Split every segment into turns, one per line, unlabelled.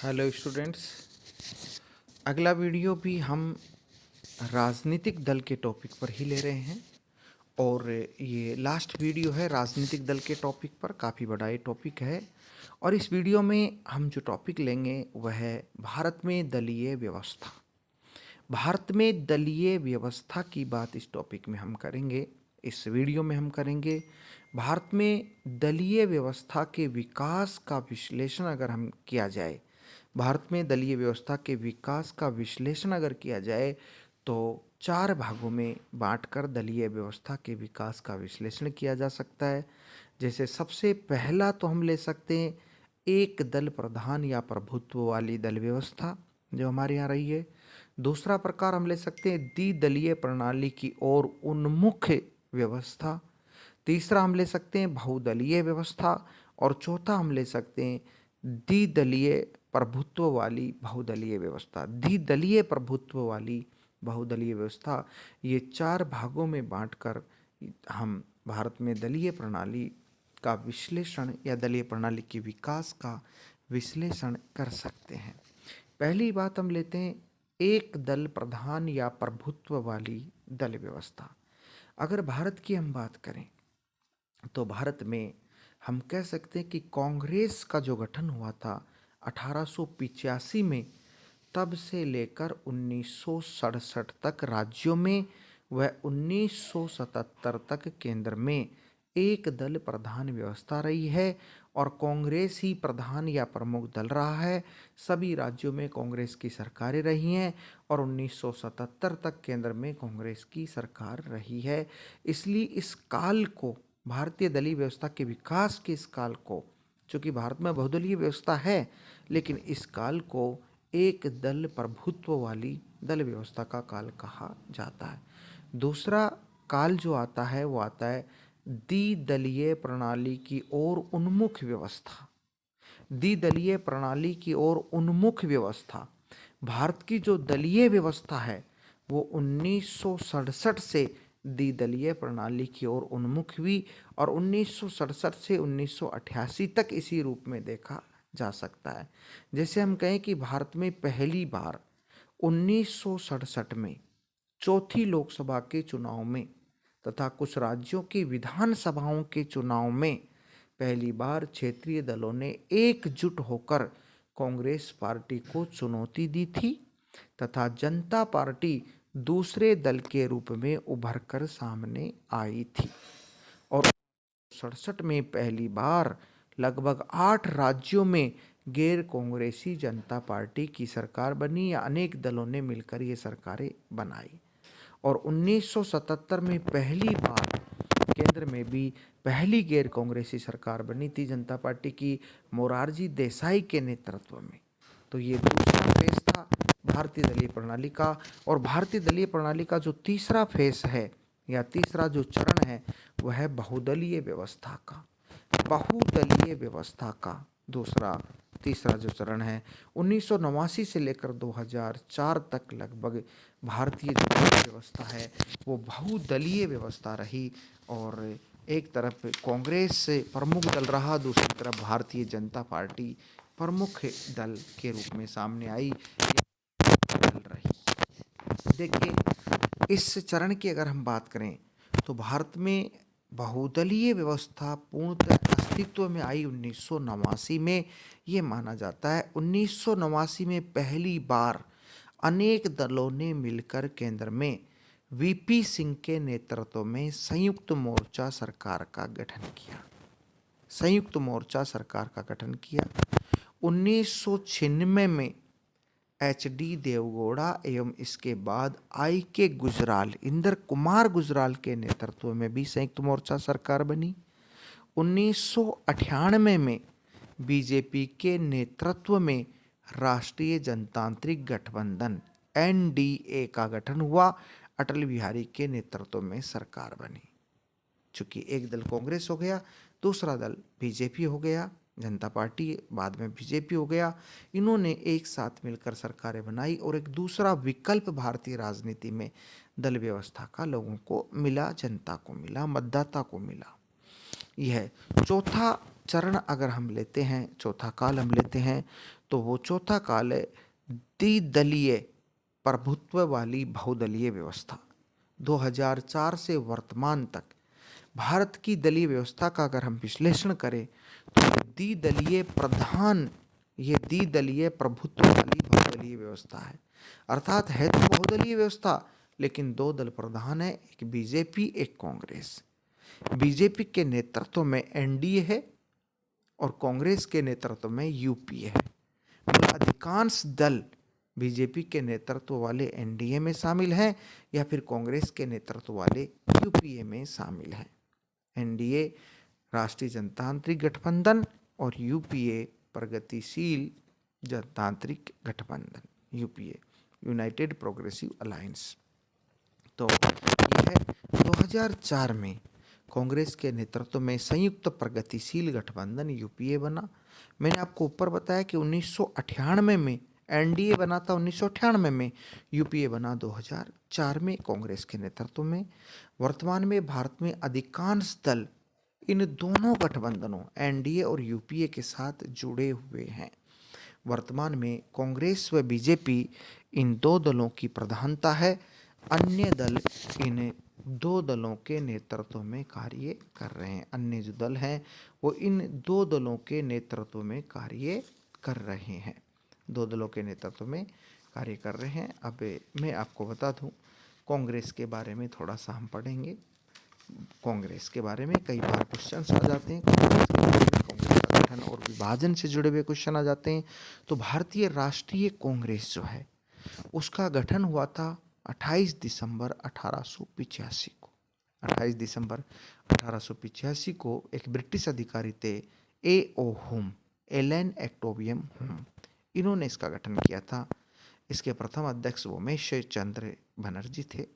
Hello students. अगला video भी हम राजनीतिक दल के टॉपिक पर ही ले रहे हैं और ये लास्ट वीडियो है राजनीतिक दल के टॉपिक पर। काफ़ी बड़ा ये टॉपिक है और इस वीडियो में हम जो टॉपिक लेंगे वह है भारत में दलीय व्यवस्था। भारत में दलीय व्यवस्था की बात इस टॉपिक में हम करेंगे, इस वीडियो में हम करेंगे। भारत में दलीय व्यवस्था के विकास का विश्लेषण अगर हम किया जाए, भारत में दलीय व्यवस्था के विकास का विश्लेषण अगर किया जाए तो 4 भागों में बांटकर दलीय व्यवस्था के विकास का विश्लेषण किया जा सकता है। जैसे सबसे पहला तो हम ले सकते हैं एक दल प्रधान या प्रभुत्व वाली दल व्यवस्था जो हमारे यहाँ रही है। दूसरा प्रकार हम ले सकते हैं द्विदलीय प्रणाली की ओर उन्मुख व्यवस्था। तीसरा हम ले सकते हैं बहुदलीय व्यवस्था और चौथा हम ले सकते हैं द्विदलीय प्रभुत्व वाली बहुदलीय व्यवस्था। द्विदलीय प्रभुत्व वाली बहुदलीय व्यवस्था, ये 4 भागों में बांटकर हम भारत में दलीय प्रणाली का विश्लेषण या दलीय प्रणाली के विकास का विश्लेषण कर सकते हैं। पहली बात हम लेते हैं एक दल प्रधान या प्रभुत्व वाली दल व्यवस्था। अगर भारत की हम बात करें तो भारत में हम कह सकते हैं कि कांग्रेस का जो गठन हुआ था 1885 में, तब से लेकर 1967 तक राज्यों में व 1977 तक केंद्र में एक दल प्रधान व्यवस्था रही है और कांग्रेस ही प्रधान या प्रमुख दल रहा है। सभी राज्यों में कांग्रेस की सरकारें रही हैं और 1977 तक केंद्र में कांग्रेस की सरकार रही है। इसलिए इस काल को, भारतीय दलीय व्यवस्था के विकास के इस काल को, चूँकि भारत में बहुदलीय व्यवस्था है लेकिन इस काल को एक दल प्रभुत्व वाली दल व्यवस्था का काल कहा जाता है। दूसरा काल जो आता है वो आता है द्विदलीय प्रणाली की ओर उन्मुख व्यवस्था। द्विदलीय प्रणाली की ओर उन्मुख व्यवस्था, भारत की जो दलीय व्यवस्था है वो 1967 से द्विदलीय प्रणाली की ओर उन्मुख हुई और 1967 से 1988 तक इसी रूप में देखा जा सकता है। जैसे हम कहें कि भारत में पहली बार 1967 में चौथी लोकसभा के चुनाव में तथा कुछ राज्यों की विधानसभाओं के चुनाव में पहली बार क्षेत्रीय दलों ने एकजुट होकर कांग्रेस पार्टी को चुनौती दी थी तथा जनता पार्टी दूसरे दल के रूप में उभरकर सामने आई थी। और 1967 में पहली बार लगभग 8 राज्यों में गैर कांग्रेसी जनता पार्टी की सरकार बनी या अनेक दलों ने मिलकर ये सरकारें बनाई। और 1977 में पहली बार केंद्र में भी पहली गैर कांग्रेसी सरकार बनी थी जनता पार्टी की, मोरारजी देसाई के नेतृत्व में। तो ये दूसरा फेज था भारतीय दलीय प्रणाली का। और भारतीय दलीय प्रणाली का जो तीसरा फेज है या तीसरा जो चरण है वह है बहुदलीय व्यवस्था का। बहुदलीय व्यवस्था का तीसरा जो चरण है 1989 से लेकर 2004 तक लगभग भारतीय जो व्यवस्था है वो बहुदलीय व्यवस्था रही और एक तरफ कांग्रेस प्रमुख दल रहा, दूसरी तरफ भारतीय जनता पार्टी प्रमुख दल के रूप में सामने आई, दल रही। देखिए इस चरण की अगर हम बात करें तो भारत में बहुदलीय व्यवस्था पूर्णतः अस्तित्व में आई 1989 में। ये माना जाता है 1989 में पहली बार अनेक दलों ने मिलकर केंद्र में वीपी सिंह के नेतृत्व में संयुक्त मोर्चा सरकार का गठन किया। संयुक्त मोर्चा सरकार का गठन किया। 1996 में एचडी देवगौड़ा एवं इसके बाद आई.के. गुजराल, इंदर कुमार गुजराल के नेतृत्व में भी संयुक्त मोर्चा सरकार बनी। 1998 में बीजेपी के नेतृत्व में राष्ट्रीय जनतांत्रिक गठबंधन एनडीए का गठन हुआ, अटल बिहारी के नेतृत्व में सरकार बनी। चूंकि एक दल कांग्रेस हो गया, दूसरा दल बीजेपी हो गया, जनता पार्टी बाद में बीजेपी हो गया, इन्होंने एक साथ मिलकर सरकारें बनाई और एक दूसरा विकल्प भारतीय राजनीति में दल व्यवस्था का लोगों को मिला, जनता को मिला, मतदाता को मिला। यह चौथा चरण अगर हम लेते हैं, चौथा काल हम लेते हैं, तो वो चौथा काल है द्विदलीय प्रभुत्व वाली बहुदलीय व्यवस्था। 2004 से वर्तमान तक भारत की दलीय व्यवस्था का अगर हम विश्लेषण करें तो ये द्विदलीय प्रभुत्व वाली बहुदलीय व्यवस्था है। अर्थात है तो बहुदलीय व्यवस्था, लेकिन दो दल प्रधान है, एक बीजेपी एक कांग्रेस। बीजेपी के नेतृत्व में एनडीए है और कांग्रेस के नेतृत्व में यूपीए है। मतलब अधिकांश दल बीजेपी के नेतृत्व वाले एनडीए में शामिल हैं या फिर कांग्रेस के नेतृत्व वाले यूपीए में शामिल हैं। एनडीए राष्ट्रीय जनतांत्रिक गठबंधन और यूपीए प्रगतिशील जनतांत्रिक गठबंधन, यूपीए यूनाइटेड प्रोग्रेसिव अलायंस। तो यह 2004 में कांग्रेस के नेतृत्व में संयुक्त प्रगतिशील गठबंधन यूपीए बना। मैंने आपको ऊपर बताया कि 1998 में एनडीए बना था, 1998 में यूपीए बना 2004 में कांग्रेस के नेतृत्व में। वर्तमान में भारत में अधिकांश दल इन दोनों गठबंधनों एनडीए और यूपीए के साथ जुड़े हुए हैं। वर्तमान में कांग्रेस व बीजेपी इन दो दलों की प्रधानता है। अन्य दल इन दो दलों के नेतृत्व में कार्य कर रहे हैं। अन्य जो दल हैं वो इन दो दलों के नेतृत्व में कार्य कर रहे हैं। दो दलों के नेतृत्व में कार्य कर रहे हैं। अब मैं आपको बता दूं, कांग्रेस के बारे में थोड़ा सा हम पढ़ेंगे। कांग्रेस के बारे में कई बार क्वेश्चंस आ जाते हैं, कांग्रेस का गठन और विभाजन से जुड़े हुए क्वेश्चन आ जाते हैं। तो भारतीय राष्ट्रीय कांग्रेस जो है उसका गठन हुआ था 28 दिसंबर 1885 को। 28 दिसंबर 1885 को एक ब्रिटिश अधिकारी थे ए.ओ. होम, एलन एक्टोबियम होम, इन्होंने इसका गठन किया था। इसके प्रथम अध्यक्ष उमेश चंद्र बनर्जी थे।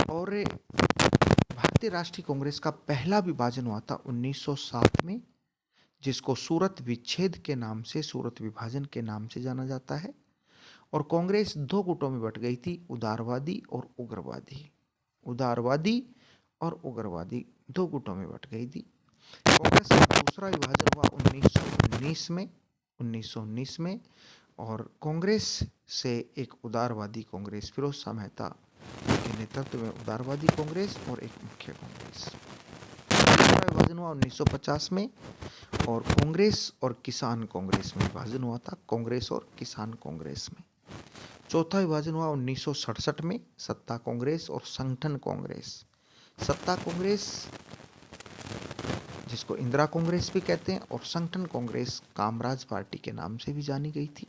और भारतीय राष्ट्रीय कांग्रेस का पहला विभाजन हुआ था 1907 में, जिसको सूरत विच्छेद के नाम से, सूरत विभाजन के नाम से जाना जाता है। और कांग्रेस दो गुटों में बट गई थी, उदारवादी और उग्रवादी। उदारवादी और उग्रवादी दो गुटों में बट गई थी। कांग्रेस का दूसरा विभाजन हुआ 1919 में और कांग्रेस से एक उदारवादी कांग्रेस, फिरोज शाह मेहता के नेतृत्व में उदारवादी कांग्रेस और एक मुख्य कांग्रेस। तीसरा विभाजन हुआ 1950 में और कांग्रेस और किसान कांग्रेस में विभाजन हुआ था, कांग्रेस और किसान कांग्रेस में। चौथा विभाजन हुआ 1967 में, सत्ता कांग्रेस और संगठन कांग्रेस। सत्ता कांग्रेस जिसको इंदिरा कांग्रेस भी कहते हैं और संगठन कांग्रेस कामराज पार्टी के नाम से भी जानी गई थी।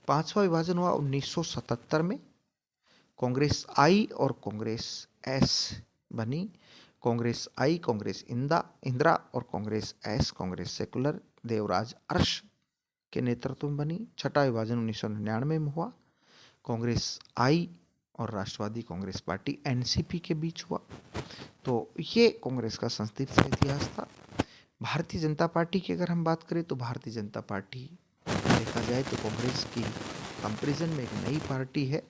पांचवा विभाजन हुआ 1977 में, कांग्रेस आई और कांग्रेस एस बनी। कांग्रेस आई कांग्रेस इंदिरा और कांग्रेस एस कांग्रेस सेकुलर देवराज अरश के नेतृत्व में बनी। छठा विभाजन 1999 में हुआ, कांग्रेस आई और राष्ट्रवादी कांग्रेस पार्टी एनसीपी के बीच हुआ। तो ये कांग्रेस का संक्षिप्त सा इतिहास था। भारतीय जनता पार्टी की अगर हम बात करें तो भारतीय जनता पार्टी देखा जाए तो कांग्रेस की कंपैरिजन में एक नई पार्टी है।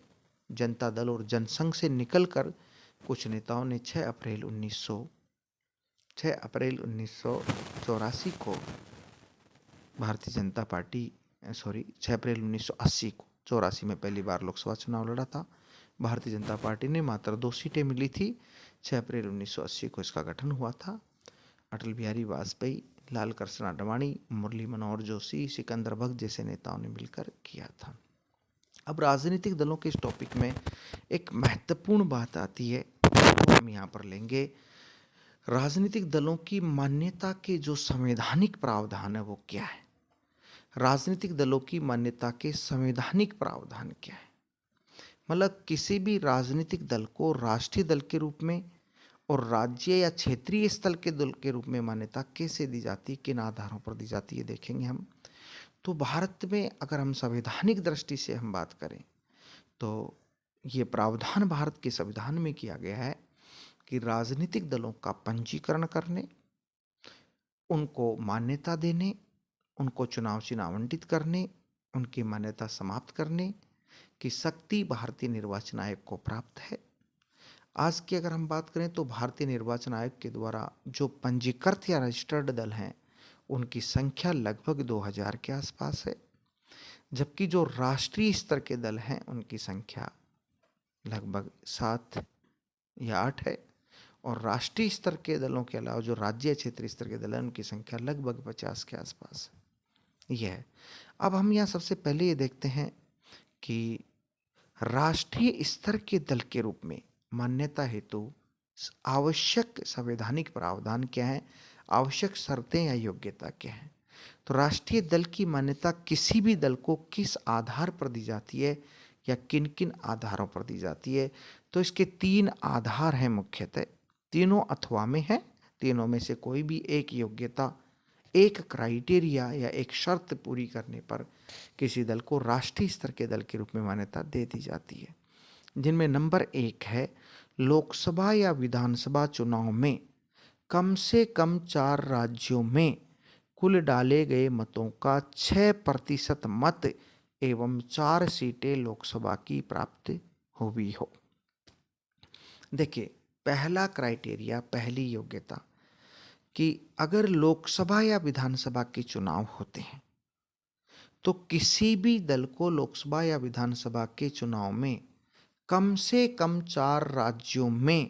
जनता दल और जनसंघ से निकलकर कुछ नेताओं ने 6 अप्रैल 1984 को भारतीय जनता पार्टी 6 अप्रैल 1980 को 84 में पहली बार लोकसभा चुनाव लड़ा था। भारतीय जनता पार्टी ने मात्र 2 सीटें मिली थी। 6 अप्रैल 1980 को इसका गठन हुआ था। अटल बिहारी वाजपेयी, लाल कृष्ण आडवाणी, मुरली मनोहर जोशी, सिकंदर भगत जैसे नेताओं ने मिलकर किया था। अब राजनीतिक दलों के इस टॉपिक में एक महत्वपूर्ण बात आती है, तो हम यहाँ पर लेंगे। राजनीतिक दलों की मान्यता के जो संवैधानिक प्रावधान है वो क्या है? राजनीतिक दलों की मान्यता के संवैधानिक प्रावधान क्या है? मतलब किसी भी राजनीतिक दल को राष्ट्रीय दल के रूप में और राज्य या क्षेत्रीय स्तर के दल के रूप में मान्यता कैसे दी जाती है, किन आधारों पर दी जाती है, देखेंगे हम। तो भारत में अगर हम संवैधानिक दृष्टि से हम बात करें तो ये प्रावधान भारत के संविधान में किया गया है कि राजनीतिक दलों का पंजीकरण करने, उनको मान्यता देने, उनको चुनाव चिन्ह आवंटित करने, उनकी मान्यता समाप्त करने की शक्ति भारतीय निर्वाचन आयोग को प्राप्त है। आज की अगर हम बात करें तो भारतीय निर्वाचन आयोग के द्वारा जो पंजीकृत या रजिस्टर्ड दल हैं उनकी संख्या लगभग 2000 के आसपास है, जबकि जो राष्ट्रीय स्तर के दल हैं उनकी संख्या लगभग 7 या 8 है, और राष्ट्रीय स्तर के दलों के अलावा जो राज्य क्षेत्रीय स्तर के दल हैं उनकी संख्या लगभग 50 के आसपास है। यह है। अब हम यहाँ सबसे पहले ये देखते हैं कि राष्ट्रीय स्तर के दल के रूप में मान्यता हेतु आवश्यक संवैधानिक प्रावधान क्या है, आवश्यक शर्तें या योग्यता क्या है। तो राष्ट्रीय दल की मान्यता किसी भी दल को किस आधार पर दी जाती है या किन किन आधारों पर दी जाती है, तो इसके 3 आधार हैं मुख्यतः, तीनों अथवा में है। तीनों में से कोई भी एक योग्यता, एक क्राइटेरिया या एक शर्त पूरी करने पर किसी दल को राष्ट्रीय स्तर के दल के रूप में मान्यता दे दी जाती है, जिनमें नंबर 1 है लोकसभा या विधानसभा चुनाव में कम से कम 4 राज्यों में कुल डाले गए मतों का 6% मत एवं 4 सीटें लोकसभा की प्राप्त हुई हो। देखिए, पहला क्राइटेरिया, पहली योग्यता कि अगर लोकसभा या विधानसभा के चुनाव होते हैं तो किसी भी दल को लोकसभा या विधानसभा के चुनाव में कम से कम 4 राज्यों में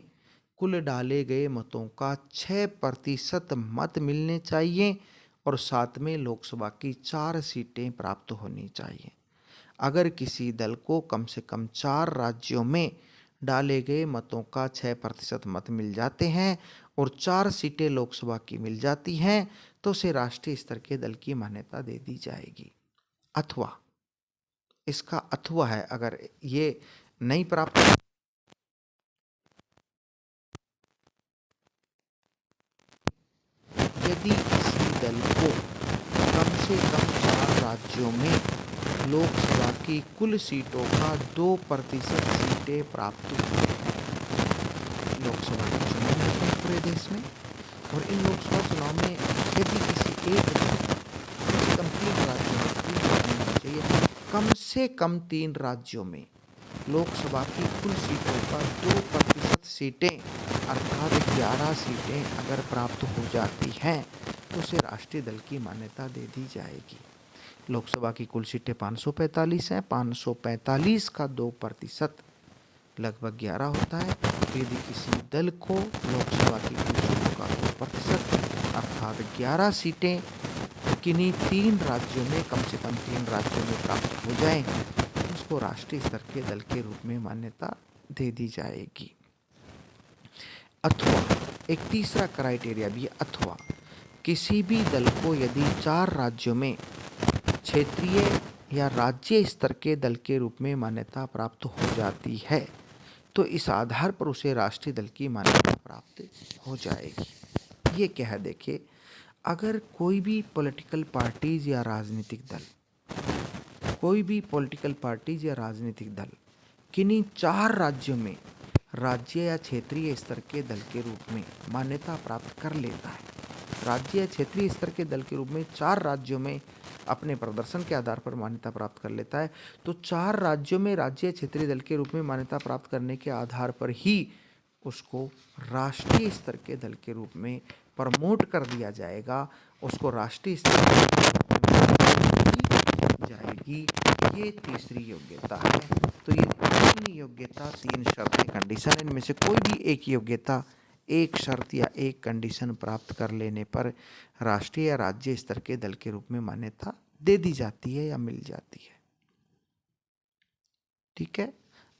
कुल डाले गए मतों का 6% मत मिलने चाहिए और साथ में लोकसभा की 4 सीटें प्राप्त होनी चाहिए। अगर किसी दल को कम से कम 4 राज्यों में डाले गए मतों का 6% मत मिल जाते हैं और 4 सीटें लोकसभा की मिल जाती हैं तो उसे राष्ट्रीय स्तर के दल की मान्यता दे दी जाएगी। अथवा, इसका अथवा है, अगर ये नहीं प्राप्त, यदि किसी दल को कम से कम 4 राज्यों में लोकसभा की कुल सीटों का 2% सीटें प्राप्त हुई हैं। लोकसभा के चुनाव होते हैं पूरे देश में, और इन लोकसभा चुनाव में यदि किसी एक कम 3 राज्यों में, 3 राज्यों में चाहिए, कम से कम 3 राज्यों में लोकसभा की कुल सीटों का 2% सीटें अर्थात 11 सीटें अगर प्राप्त हो जाती हैं तो उसे राष्ट्रीय दल की मान्यता दे दी जाएगी। लोकसभा की कुल सीटें 545 हैं, 545 का 2% लगभग 11 होता है। यदि किसी दल को लोकसभा की कुल सीटों का 2% अर्थात 11 सीटें किन्हीं 3 राज्यों में, कम से कम 3 राज्यों में प्राप्त हो जाएं तो उसको राष्ट्रीय स्तर के दल के रूप में मान्यता दे दी जाएगी। अथवा, एक तीसरा क्राइटेरिया भी है अथवा, किसी भी दल को यदि 4 राज्यों में क्षेत्रीय या राज्य स्तर के दल के रूप में मान्यता प्राप्त हो जाती है तो इस आधार पर उसे राष्ट्रीय दल की मान्यता प्राप्त हो जाएगी। ये क्या है, देखिए, अगर कोई भी पॉलिटिकल पार्टीज या राजनीतिक दल, कोई भी पॉलिटिकल पार्टीज या राजनीतिक दल किन्हीं 4 राज्यों में राज्य या क्षेत्रीय स्तर के दल के रूप में मान्यता प्राप्त कर लेता है, राज्य या क्षेत्रीय स्तर के दल के रूप में 4 राज्यों में अपने प्रदर्शन के आधार पर मान्यता प्राप्त कर लेता है, तो 4 राज्यों में राज्य या क्षेत्रीय दल के रूप में मान्यता प्राप्त करने के आधार पर ही उसको राष्ट्रीय स्तर के दल के रूप में प्रमोट कर दिया जाएगा, उसको राष्ट्रीय स्तर जाएगी। ये तीसरी योग्यता है। तो ये 3 योग्यता, 3 शर्तें, कंडीशन, इनमें से कोई भी एक योग्यता, एक शर्त या एक कंडीशन प्राप्त कर लेने पर राष्ट्रीय या राज्य स्तर के दल के रूप में मान्यता दे दी जाती है या मिल जाती है। ठीक है,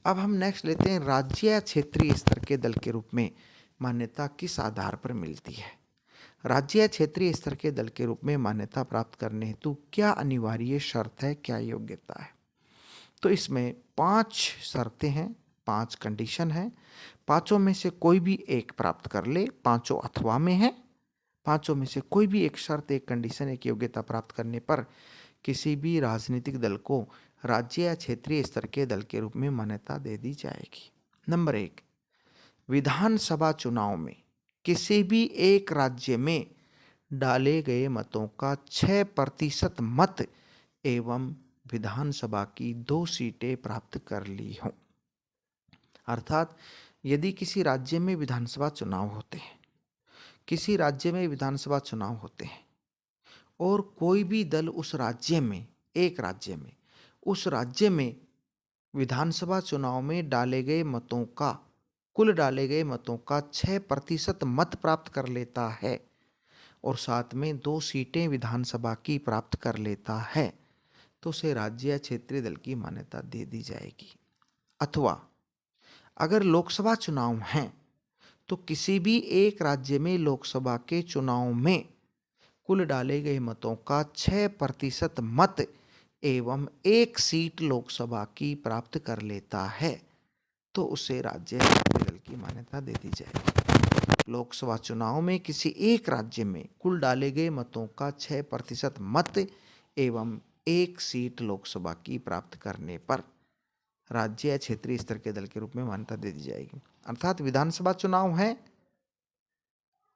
अब हम नेक्स्ट लेते हैं राज्य या क्षेत्रीय स्तर के दल के रूप में मान्यता किस आधार पर मिलती है। राज्य या क्षेत्रीय स्तर के दल के रूप में मान्यता प्राप्त करने हेतु क्या अनिवार्य शर्त है, क्या योग्यता है। तो इसमें 5 शर्तें हैं, 5 कंडीशन हैं। 5 में से कोई भी एक प्राप्त कर ले, 5 अथवा में है। 5 में से कोई भी एक शर्त, एक कंडीशन, एक योग्यता प्राप्त करने पर किसी भी राजनीतिक दल को राज्य या क्षेत्रीय स्तर के दल के रूप में मान्यता दे दी जाएगी। नंबर 1, विधानसभा चुनाव में किसी भी एक राज्य में डाले गए मतों का 6% मत एवं विधानसभा की 2 सीटें प्राप्त कर ली हों। अर्थात यदि किसी राज्य में विधानसभा चुनाव होते हैं, किसी राज्य में विधानसभा चुनाव होते हैं और कोई भी दल उस राज्य में, एक राज्य में, उस राज्य में विधानसभा चुनाव में डाले गए मतों का, कुल डाले गए मतों का 6% मत प्राप्त कर लेता है और साथ में 2 सीटें विधानसभा की प्राप्त कर लेता है, तो उसे राज्य या क्षेत्रीय दल की मान्यता दे दी जाएगी। अथवा अगर लोकसभा चुनाव हैं तो किसी भी एक राज्य में लोकसभा के चुनाव में कुल डाले गए मतों का 6% मत एवं 1 सीट लोकसभा की प्राप्त कर लेता है, तो उसे राज्य क्षेत्रीय दल की मान्यता दे दी जाएगी। लोकसभा चुनाव में किसी एक राज्य में कुल डाले गए मतों का 6% मत एवं 1 सीट लोकसभा की प्राप्त करने पर राज्य या क्षेत्रीय स्तर के दल के रूप में मान्यता दे दी जाएगी। अर्थात विधानसभा चुनाव है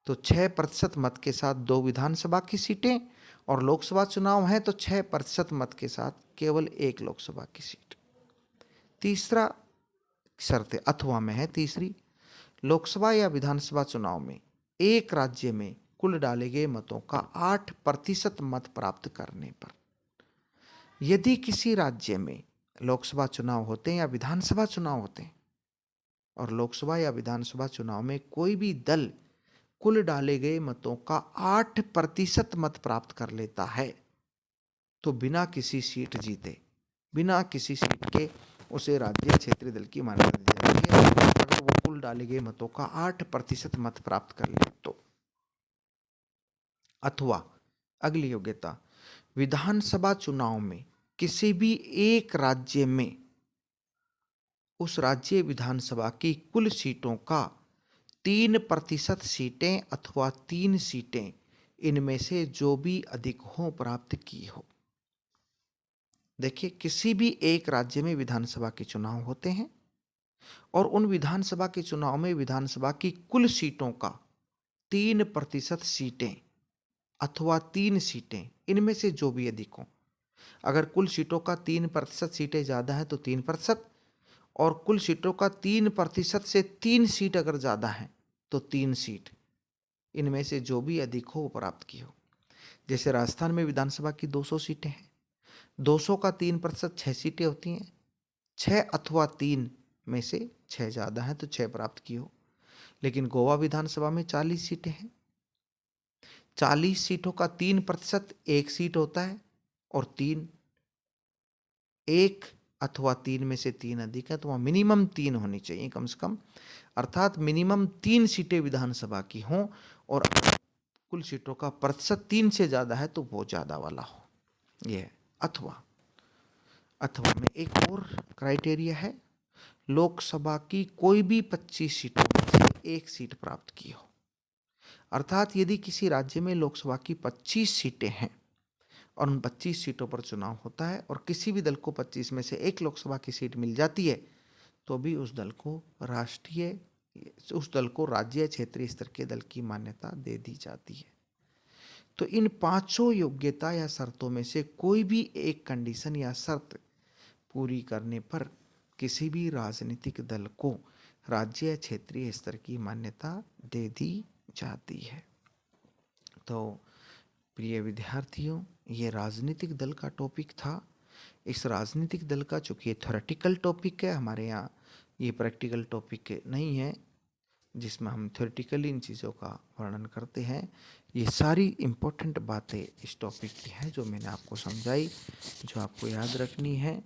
तो 6% मत के साथ 2 विधानसभा की सीटें, और लोकसभा चुनाव है तो 6% मत के साथ केवल 1 लोकसभा की सीट। तीसरा शर्त अथवा में है, तीसरी, लोकसभा या विधानसभा चुनाव में एक राज्य में कुल डाले गए मतों का 8% मत प्राप्त करने पर, यदि किसी राज्य में लोकसभा चुनाव होते हैं या विधानसभा चुनाव होते हैं और लोकसभा या विधानसभा चुनाव में कोई भी दल कुल डाले गए मतों का 8% मत प्राप्त कर लेता है, तो बिना किसी सीट जीते, बिना किसी सीट के उसे राज्य क्षेत्रीय दल की मान्यता दी जाती है अगर वो कुल डाले गए मतों का 8% मत प्राप्त कर ले तो। अथवा अगली योग्यता, विधानसभा चुनाव में किसी भी एक राज्य में उस राज्य विधानसभा की कुल सीटों का 3% सीटें अथवा 3 सीटें इनमें से जो भी अधिक हो प्राप्त की हो। देखिए, किसी भी एक राज्य में विधानसभा के चुनाव होते हैं और उन विधानसभा के चुनाव में विधानसभा की कुल सीटों का 3% सीटें अथवा 3 सीटें इनमें से जो भी अधिक हो। अगर कुल सीटों का 3% सीटें ज़्यादा है तो 3%, और कुल सीटों का 3% से 3 सीट अगर ज़्यादा है तो 3 सीट इनमें से जो भी अधिक हो वो प्राप्त की हो। जैसे राजस्थान में विधानसभा की 200 सीटें हैं, 200 का 3% 6 सीटें होती हैं, 6 अथवा 3 में से 6 ज़्यादा है तो 6 प्राप्त की हो। लेकिन गोवा विधानसभा में 40 सीटें हैं, 40 सीटों का 3% 1 सीट होता है और 1 अथवा 3 में से 3 अधिक है तो वहाँ मिनिमम 3 होनी चाहिए कम से कम, अर्थात मिनिमम 3 सीटें विधानसभा की हों और कुल सीटों का प्रतिशत 3 से ज़्यादा है तो वो ज़्यादा वाला हो। यह अथवा में एक और क्राइटेरिया है, लोकसभा की कोई भी 25 सीटों में से 1 सीट प्राप्त की हो। अर्थात यदि किसी राज्य में लोकसभा की 25 सीटें हैं और उन 25 सीटों पर चुनाव होता है और किसी भी दल को 25 में से 1 लोकसभा की सीट मिल जाती है तो भी उस दल को राज्य क्षेत्रीय स्तर के दल की मान्यता दे दी जाती है। तो इन 5 योग्यता या शर्तों में से कोई भी एक कंडीशन या शर्त पूरी करने पर किसी भी राजनीतिक दल को राज्य या क्षेत्रीय स्तर की मान्यता दे दी जाती है। तो प्रिय विद्यार्थियों, ये राजनीतिक दल का टॉपिक था। इस राजनीतिक दल का चूँकि थ्योरेटिकल टॉपिक है, हमारे यहाँ ये प्रैक्टिकल टॉपिक नहीं है जिसमें हम थ्योरेटिकली इन चीज़ों का वर्णन करते हैं। ये सारी इम्पोर्टेंट बातें इस टॉपिक की हैं जो मैंने आपको समझाई, जो आपको याद रखनी है।